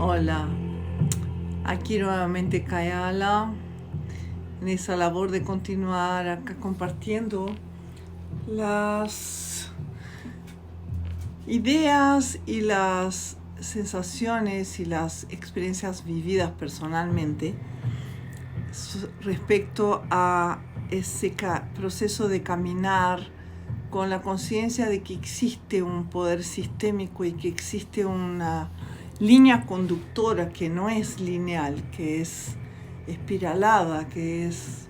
Hola, aquí nuevamente Kayala, en esa labor de continuar acá compartiendo las ideas y las sensaciones y las experiencias vividas personalmente respecto a ese proceso de caminar con la conciencia de que existe un poder sistémico y que existe una línea conductora que no es lineal, que es espiralada, que es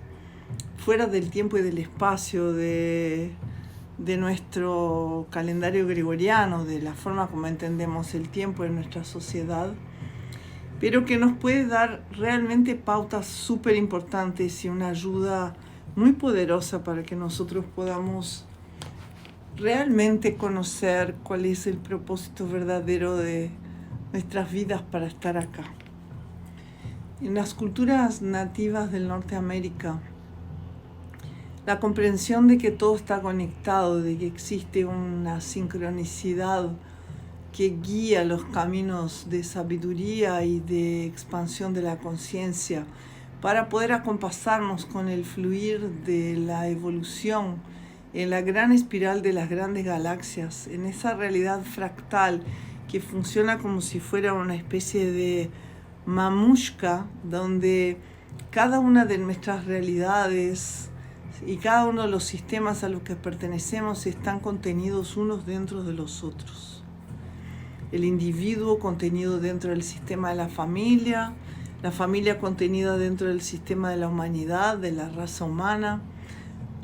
fuera del tiempo y del espacio, de nuestro calendario gregoriano, de la forma como entendemos el tiempo en nuestra sociedad, pero que nos puede dar realmente pautas súper importantes y una ayuda muy poderosa para que nosotros podamos realmente conocer cuál es el propósito verdadero de nuestras vidas para estar acá. En las culturas nativas del Norteamérica, la comprensión de que todo está conectado, de que existe una sincronicidad que guía los caminos de sabiduría y de expansión de la conciencia para poder acompasarnos con el fluir de la evolución en la gran espiral de las grandes galaxias, en esa realidad fractal que funciona como si fuera una especie de mamushka, donde cada una de nuestras realidades y cada uno de los sistemas a los que pertenecemos están contenidos unos dentro de los otros. El individuo contenido dentro del sistema de la familia contenida dentro del sistema de la humanidad, de la raza humana,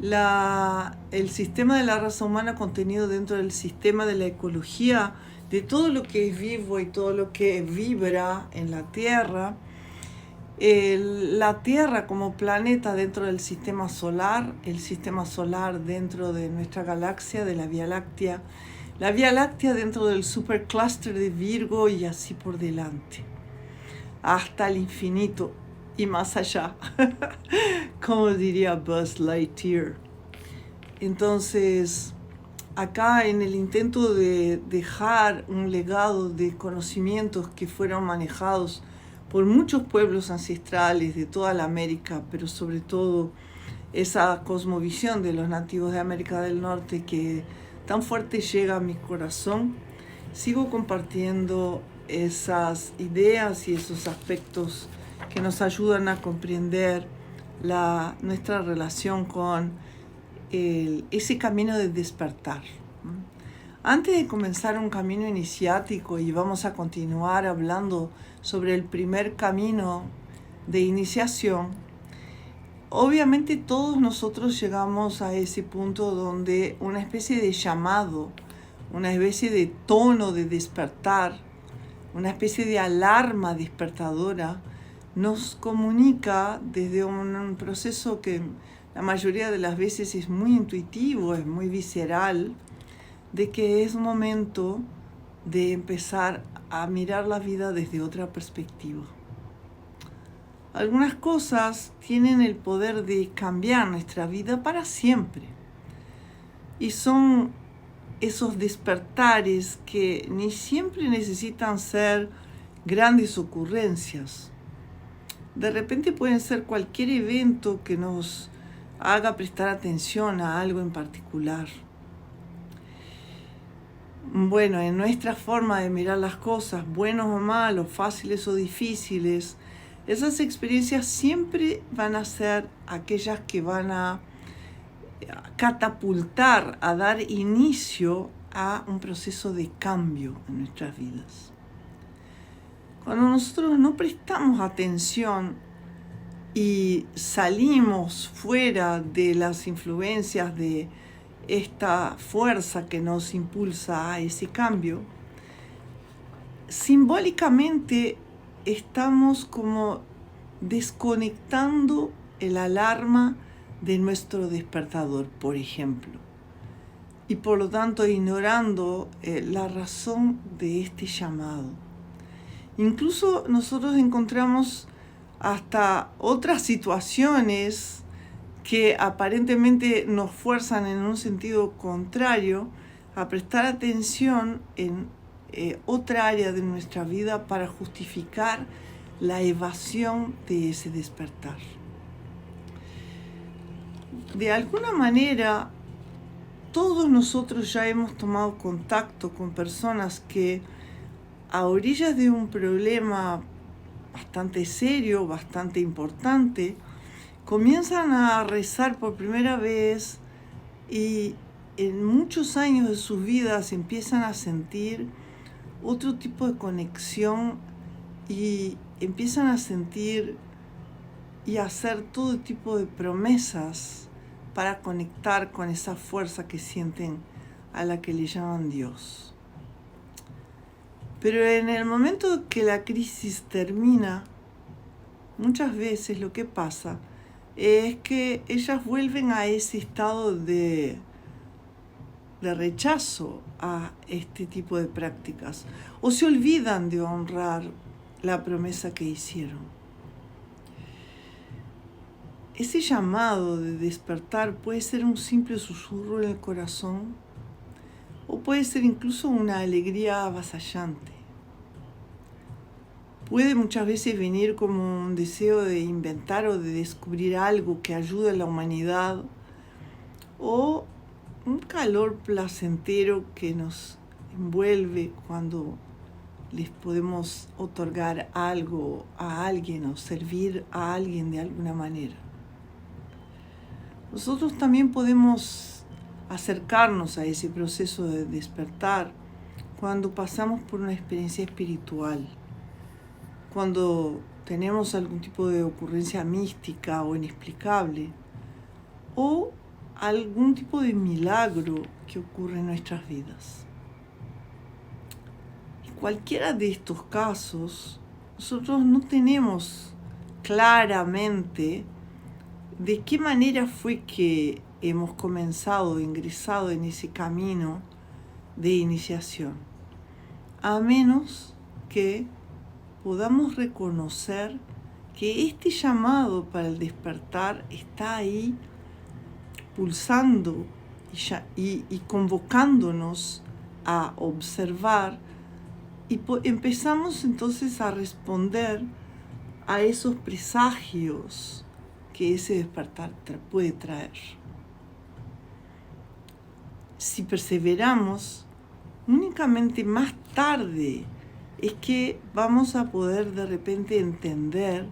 el sistema de la raza humana contenido dentro del sistema de la ecología, de todo lo que es vivo y todo lo que vibra en la Tierra, la Tierra como planeta dentro del sistema solar, el sistema solar dentro de nuestra galaxia, de la Vía Láctea dentro del supercluster de Virgo y así por delante, hasta el infinito y más allá, como diría Buzz Lightyear. Entonces, acá en el intento de dejar un legado de conocimientos que fueron manejados por muchos pueblos ancestrales de toda la América, pero sobre todo esa cosmovisión de los nativos de América del Norte que tan fuerte llega a mi corazón, sigo compartiendo esas ideas y esos aspectos que nos ayudan a comprender nuestra relación con ese camino de despertar. Antes de comenzar un camino iniciático, y vamos a continuar hablando sobre el primer camino de iniciación, obviamente todos nosotros llegamos a ese punto donde una especie de llamado, una especie de tono de despertar, una especie de alarma despertadora nos comunica desde un proceso que la mayoría de las veces es muy intuitivo, es muy visceral, de que es momento de empezar a mirar la vida desde otra perspectiva. Algunas cosas tienen el poder de cambiar nuestra vida para siempre. Y son esos despertares que ni siempre necesitan ser grandes ocurrencias. De repente pueden ser cualquier evento que nos haga prestar atención a algo en particular. Bueno, en nuestra forma de mirar las cosas, buenos o malos, fáciles o difíciles, esas experiencias siempre van a ser aquellas que van a catapultar, a dar inicio a un proceso de cambio en nuestras vidas. Cuando nosotros no prestamos atención y salimos fuera de las influencias de esta fuerza que nos impulsa a ese cambio, simbólicamente estamos como desconectando el alarma de nuestro despertador, por ejemplo, y por lo tanto ignorando la razón de este llamado. Incluso nosotros encontramos hasta otras situaciones que aparentemente nos fuerzan en un sentido contrario a prestar atención en otra área de nuestra vida para justificar la evasión de ese despertar. De alguna manera, todos nosotros ya hemos tomado contacto con personas que a orillas de un problema bastante serio, bastante importante, comienzan a rezar por primera vez y en muchos años de sus vidas empiezan a sentir otro tipo de conexión y empiezan a sentir y a hacer todo tipo de promesas para conectar con esa fuerza que sienten, a la que le llaman Dios. Pero en el momento que la crisis termina, muchas veces lo que pasa es que ellas vuelven a ese estado de rechazo a este tipo de prácticas, o se olvidan de honrar la promesa que hicieron. Ese llamado de despertar puede ser un simple susurro en el corazón, o puede ser incluso una alegría avasallante. Puede muchas veces venir como un deseo de inventar o de descubrir algo que ayude a la humanidad, o un calor placentero que nos envuelve cuando les podemos otorgar algo a alguien o servir a alguien de alguna manera. Nosotros también podemos acercarnos a ese proceso de despertar cuando pasamos por una experiencia espiritual, cuando tenemos algún tipo de ocurrencia mística o inexplicable, o algún tipo de milagro que ocurre en nuestras vidas. En cualquiera de estos casos, nosotros no tenemos claramente de qué manera fue que hemos comenzado, ingresado en ese camino de iniciación, a menos que podamos reconocer que este llamado para el despertar está ahí pulsando y convocándonos a observar, y empezamos entonces a responder a esos presagios que ese despertar puede traer. Si perseveramos, únicamente más tarde es que vamos a poder de repente entender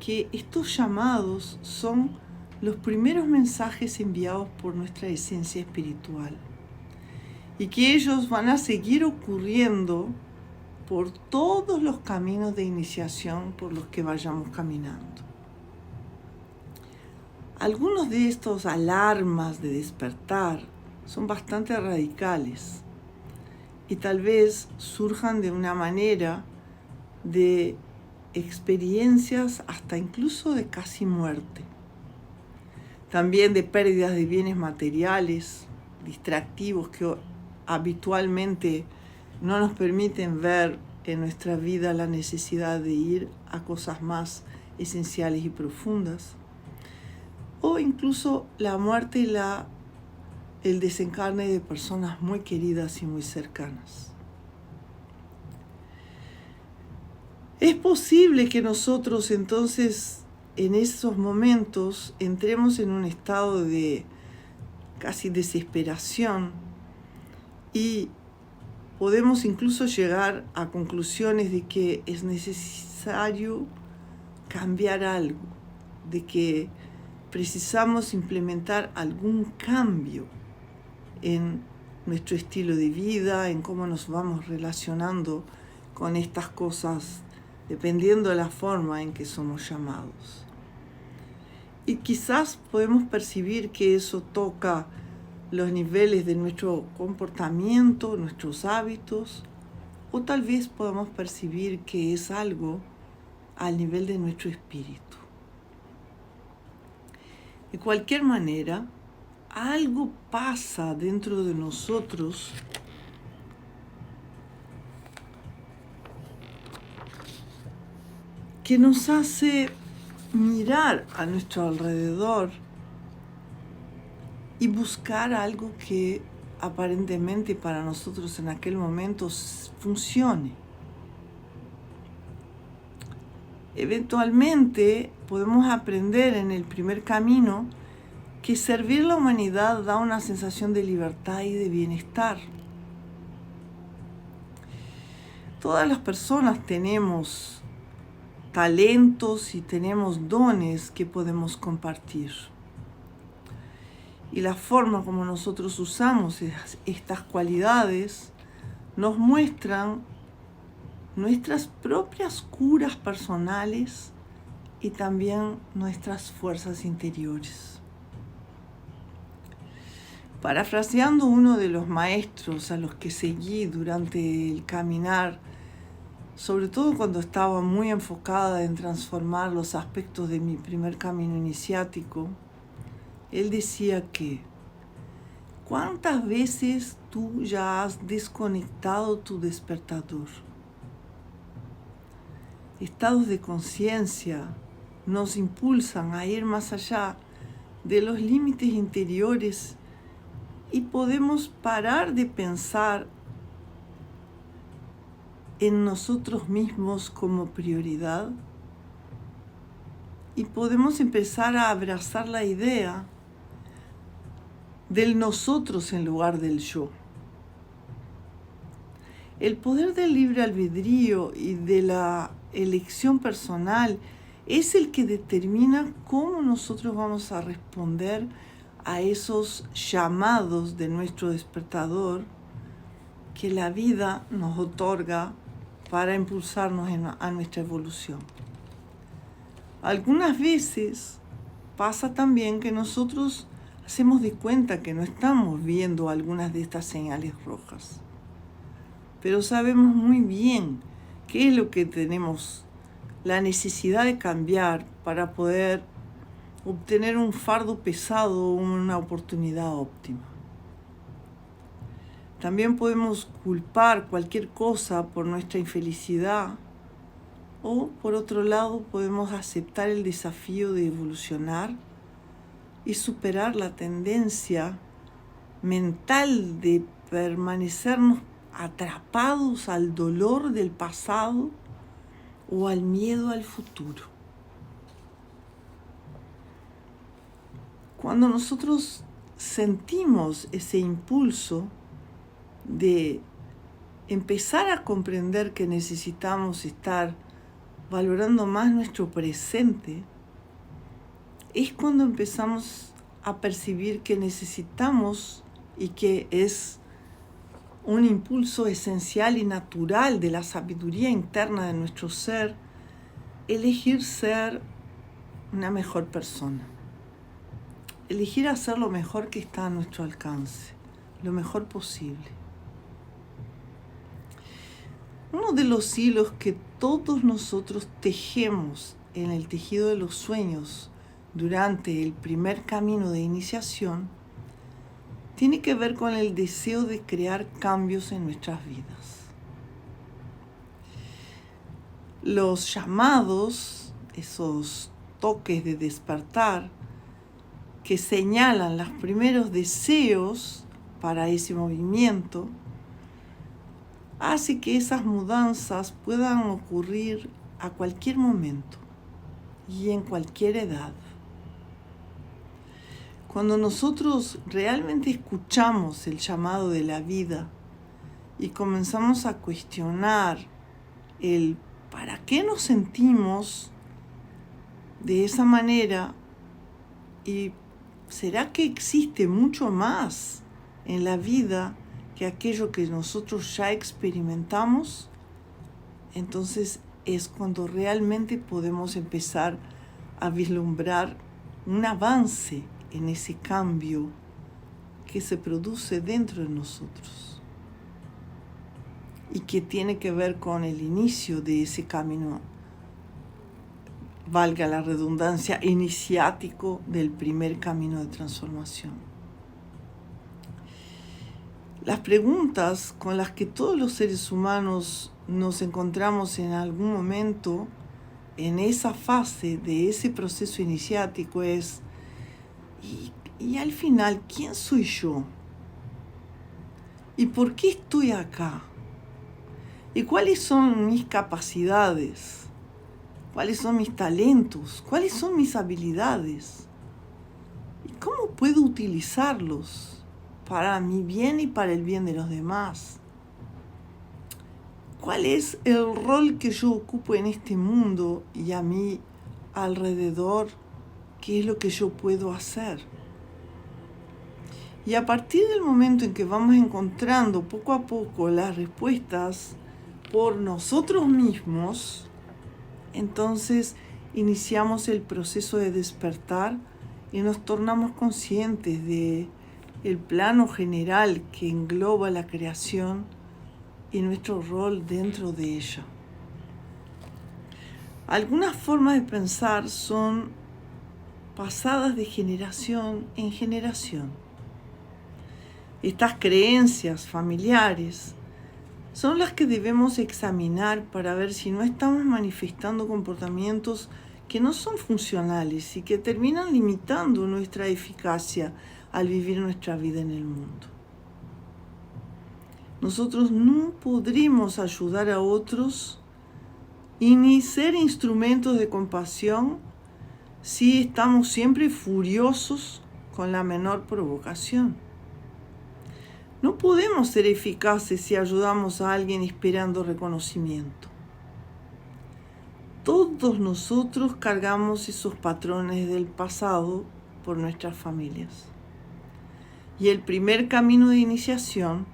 que estos llamados son los primeros mensajes enviados por nuestra esencia espiritual y que ellos van a seguir ocurriendo por todos los caminos de iniciación por los que vayamos caminando. Algunos de estos alarmas de despertar son bastante radicales y tal vez surjan de una manera de experiencias hasta incluso de casi muerte. También de pérdidas de bienes materiales, distractivos que habitualmente no nos permiten ver en nuestra vida la necesidad de ir a cosas más esenciales y profundas. O incluso la muerte y el desencarne de personas muy queridas y muy cercanas. Es posible que nosotros entonces en esos momentos entremos en un estado de casi desesperación y podemos incluso llegar a conclusiones de que es necesario cambiar algo, de que precisamos implementar algún cambio en nuestro estilo de vida, en cómo nos vamos relacionando con estas cosas, dependiendo de la forma en que somos llamados. Y quizás podemos percibir que eso toca los niveles de nuestro comportamiento, nuestros hábitos, o tal vez podamos percibir que es algo al nivel de nuestro espíritu. De cualquier manera, algo pasa dentro de nosotros que nos hace mirar a nuestro alrededor y buscar algo que aparentemente para nosotros en aquel momento funcione. Eventualmente podemos aprender en el primer camino que servir a la humanidad da una sensación de libertad y de bienestar. Todas las personas tenemos talentos y tenemos dones que podemos compartir. Y la forma como nosotros usamos estas cualidades nos muestran nuestras propias curas personales y también nuestras fuerzas interiores. Parafraseando uno de los maestros a los que seguí durante el caminar, sobre todo cuando estaba muy enfocada en transformar los aspectos de mi primer camino iniciático, él decía que ¿cuántas veces tú ya has desconectado tu despertador? Estados de conciencia nos impulsan a ir más allá de los límites interiores y podemos parar de pensar en nosotros mismos como prioridad y podemos empezar a abrazar la idea del nosotros en lugar del yo. El poder del libre albedrío y de la elección personal es el que determina cómo nosotros vamos a responder a esos llamados de nuestro despertador que la vida nos otorga para impulsarnos a nuestra evolución. Algunas veces pasa también que nosotros hacemos de cuenta que no estamos viendo algunas de estas señales rojas, pero sabemos muy bien qué es lo que tenemos la necesidad de cambiar para poder obtener un fardo pesado o una oportunidad óptima. También podemos culpar cualquier cosa por nuestra infelicidad o, por otro lado, podemos aceptar el desafío de evolucionar y superar la tendencia mental de permanecernos atrapados al dolor del pasado o al miedo al futuro. Cuando nosotros sentimos ese impulso de empezar a comprender que necesitamos estar valorando más nuestro presente, es cuando empezamos a percibir que necesitamos y que es un impulso esencial y natural de la sabiduría interna de nuestro ser, elegir ser una mejor persona. Elegir hacer lo mejor que está a nuestro alcance, lo mejor posible. Uno de los hilos que todos nosotros tejemos en el tejido de los sueños durante el primer camino de iniciación tiene que ver con el deseo de crear cambios en nuestras vidas. Los llamados, esos toques de despertar que señalan los primeros deseos para ese movimiento, hace que esas mudanzas puedan ocurrir a cualquier momento y en cualquier edad. Cuando nosotros realmente escuchamos el llamado de la vida y comenzamos a cuestionar el para qué nos sentimos de esa manera y ¿será que existe mucho más en la vida que aquello que nosotros ya experimentamos? Entonces es cuando realmente podemos empezar a vislumbrar un avance en ese cambio que se produce dentro de nosotros y que tiene que ver con el inicio de ese camino, valga la redundancia, iniciático del primer camino de transformación. Las preguntas con las que todos los seres humanos nos encontramos en algún momento en esa fase de ese proceso iniciático es ¿y al final quién soy yo? ¿Y por qué estoy acá? ¿Y cuáles son mis capacidades? ¿Cuáles son mis talentos? ¿Cuáles son mis habilidades? ¿Y cómo puedo utilizarlos para mi bien y para el bien de los demás? ¿Cuál es el rol que yo ocupo en este mundo y a mi alrededor? ¿Qué es lo que yo puedo hacer? Y a partir del momento en que vamos encontrando poco a poco las respuestas por nosotros mismos, entonces iniciamos el proceso de despertar y nos tornamos conscientes de el plano general que engloba la creación y nuestro rol dentro de ella. Algunas formas de pensar son pasadas de generación en generación. Estas creencias familiares son las que debemos examinar para ver si no estamos manifestando comportamientos que no son funcionales y que terminan limitando nuestra eficacia al vivir nuestra vida en el mundo. Nosotros no podremos ayudar a otros y ni ser instrumentos de compasión si estamos siempre furiosos con la menor provocación. No podemos ser eficaces si ayudamos a alguien esperando reconocimiento. Todos nosotros cargamos esos patrones del pasado por nuestras familias. Y el primer camino de iniciación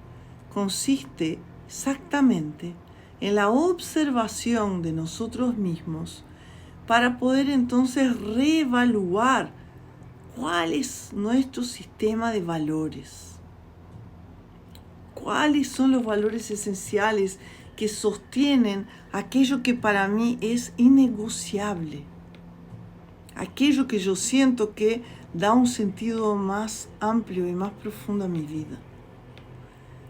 consiste exactamente en la observación de nosotros mismos para poder entonces reevaluar cuál es nuestro sistema de valores. ¿Cuáles son los valores esenciales que sostienen aquello que para mí es innegociable? Aquello que yo siento que da un sentido más amplio y más profundo a mi vida.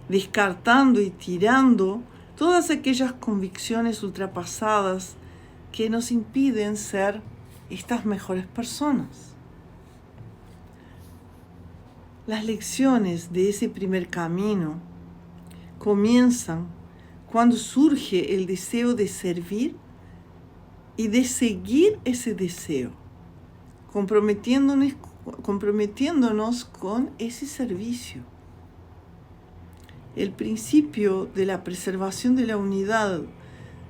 Descartando y tirando todas aquellas convicciones ultrapasadas que nos impiden ser estas mejores personas. Las lecciones de ese primer camino comienzan cuando surge el deseo de servir y de seguir ese deseo, comprometiéndonos con ese servicio. El principio de la preservación de la unidad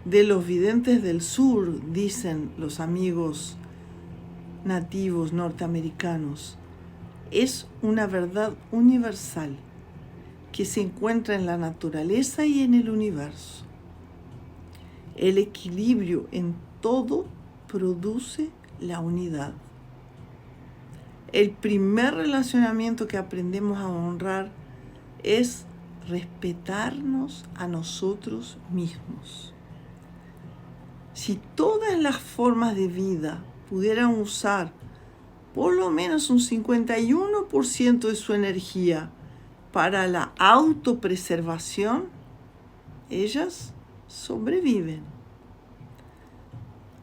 de los videntes del sur, dicen los amigos nativos norteamericanos, es una verdad universal que se encuentra en la naturaleza y en el universo. El equilibrio en todo produce la unidad. El primer relacionamiento que aprendemos a honrar es respetarnos a nosotros mismos. Si todas las formas de vida pudieran usar por lo menos un 51% de su energía para la autopreservación, ellas sobreviven.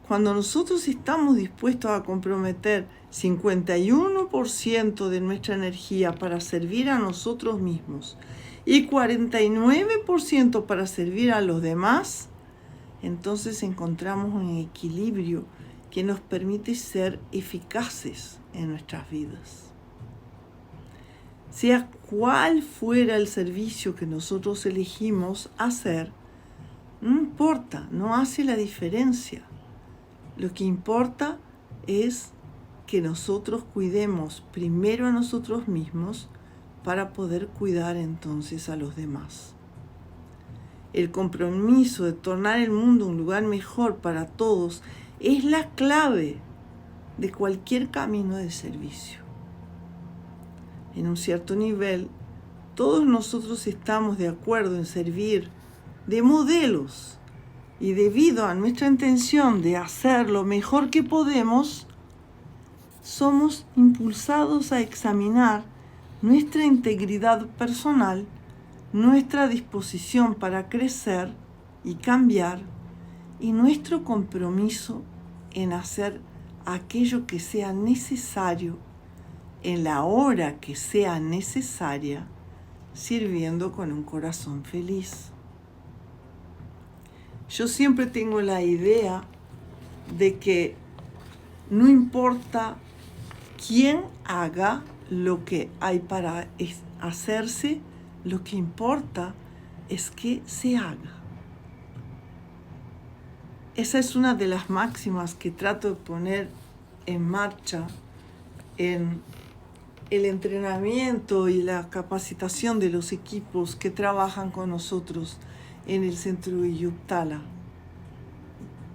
Cuando nosotros estamos dispuestos a comprometer 51% de nuestra energía para servir a nosotros mismos y 49% para servir a los demás, entonces encontramos un equilibrio que nos permite ser eficaces en nuestras vidas. Sea cual fuera el servicio que nosotros elegimos hacer, no importa, no hace la diferencia. Lo que importa es que nosotros cuidemos primero a nosotros mismos para poder cuidar entonces a los demás. El compromiso de tornar el mundo un lugar mejor para todos es la clave de cualquier camino de servicio. En un cierto nivel, todos nosotros estamos de acuerdo en servir de modelos y debido a nuestra intención de hacer lo mejor que podemos, somos impulsados a examinar nuestra integridad personal, nuestra disposición para crecer y cambiar y nuestro compromiso en hacer aquello que sea necesario en la hora que sea necesaria sirviendo con un corazón feliz. Yo siempre tengo la idea de que no importa quién haga lo que hay para hacerse, lo que importa es que se haga. Esa es una de las máximas que trato de poner en marcha en el entrenamiento y la capacitación de los equipos que trabajan con nosotros en el centro de Yuptala.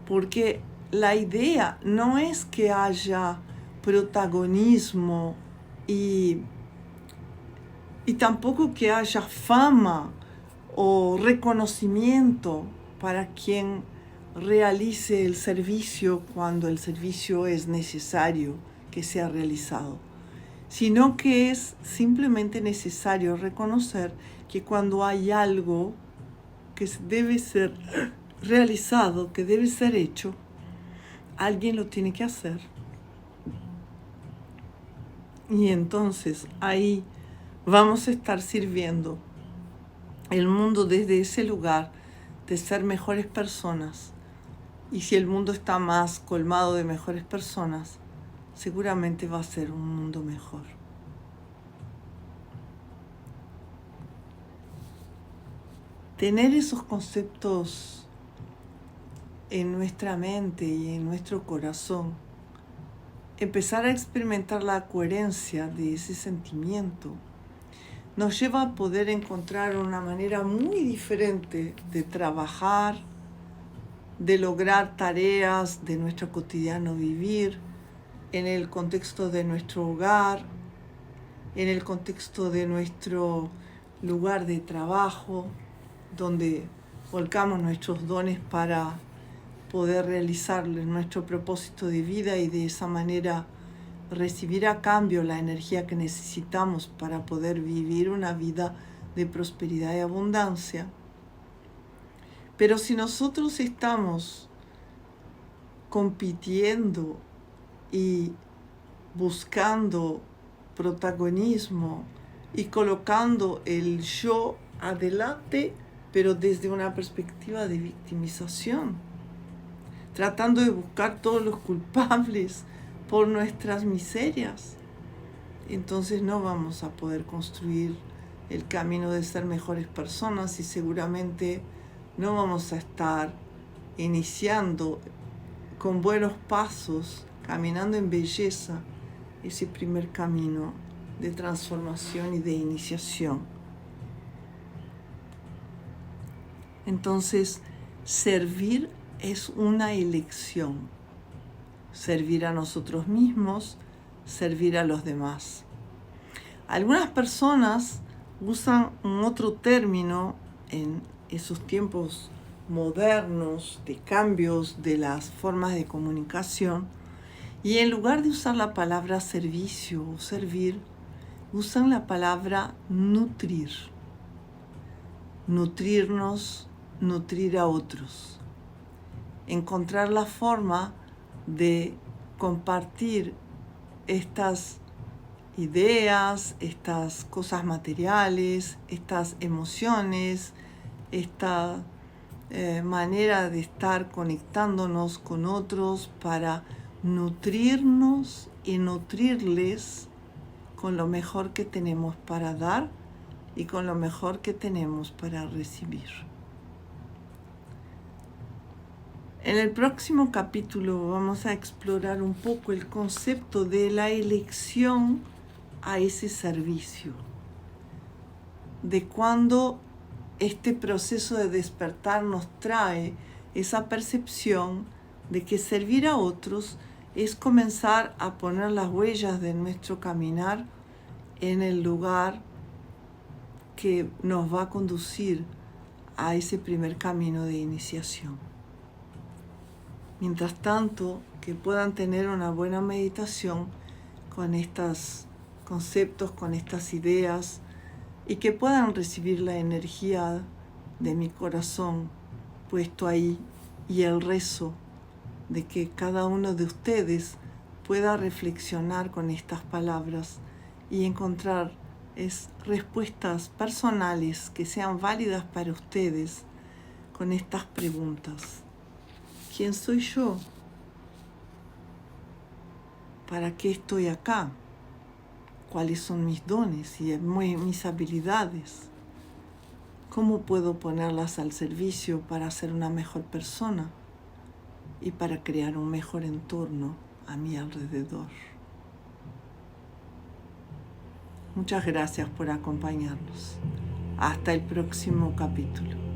Porque la idea no es que haya protagonismo y tampoco que haya fama o reconocimiento para quien realice el servicio cuando el servicio es necesario que sea realizado, sino que es simplemente necesario reconocer que cuando hay algo que debe ser realizado, que debe ser hecho, alguien lo tiene que hacer. Y entonces ahí vamos a estar sirviendo el mundo desde ese lugar de ser mejores personas. Y si el mundo está más colmado de mejores personas, seguramente va a ser un mundo mejor. Tener esos conceptos en nuestra mente y en nuestro corazón, empezar a experimentar la coherencia de ese sentimiento, nos lleva a poder encontrar una manera muy diferente de trabajar, de lograr tareas de nuestro cotidiano vivir, en el contexto de nuestro hogar, en el contexto de nuestro lugar de trabajo, donde volcamos nuestros dones para poder realizar nuestro propósito de vida y de esa manera recibir a cambio la energía que necesitamos para poder vivir una vida de prosperidad y abundancia. Pero si nosotros estamos compitiendo y buscando protagonismo y colocando el yo adelante, pero desde una perspectiva de victimización, tratando de buscar todos los culpables por nuestras miserias, entonces no vamos a poder construir el camino de ser mejores personas y seguramente no vamos a estar iniciando con buenos pasos, caminando en belleza, ese primer camino de transformación y de iniciación. Entonces, servir es una elección. Servir a nosotros mismos, servir a los demás. Algunas personas usan un otro término en esos tiempos modernos de cambios de las formas de comunicación y en lugar de usar la palabra servicio o servir, usan la palabra nutrir. Nutrirnos, nutrir a otros. Encontrar la forma de compartir estas ideas, estas cosas materiales, estas emociones, esta manera de estar conectándonos con otros para nutrirnos y nutrirles con lo mejor que tenemos para dar y con lo mejor que tenemos para recibir. En el próximo capítulo vamos a explorar un poco el concepto de la elección a ese servicio, de cuando este proceso de despertar nos trae esa percepción de que servir a otros es comenzar a poner las huellas de nuestro caminar en el lugar que nos va a conducir a ese primer camino de iniciación. Mientras tanto, que puedan tener una buena meditación con estos conceptos, con estas ideas, y que puedan recibir la energía de mi corazón puesto ahí y el rezo de que cada uno de ustedes pueda reflexionar con estas palabras y encontrar es respuestas personales que sean válidas para ustedes con estas preguntas. ¿Quién soy yo? ¿Para qué estoy acá? ¿Cuáles son mis dones y mis habilidades? ¿Cómo puedo ponerlas al servicio para ser una mejor persona y para crear un mejor entorno a mi alrededor? Muchas gracias por acompañarnos. Hasta el próximo capítulo.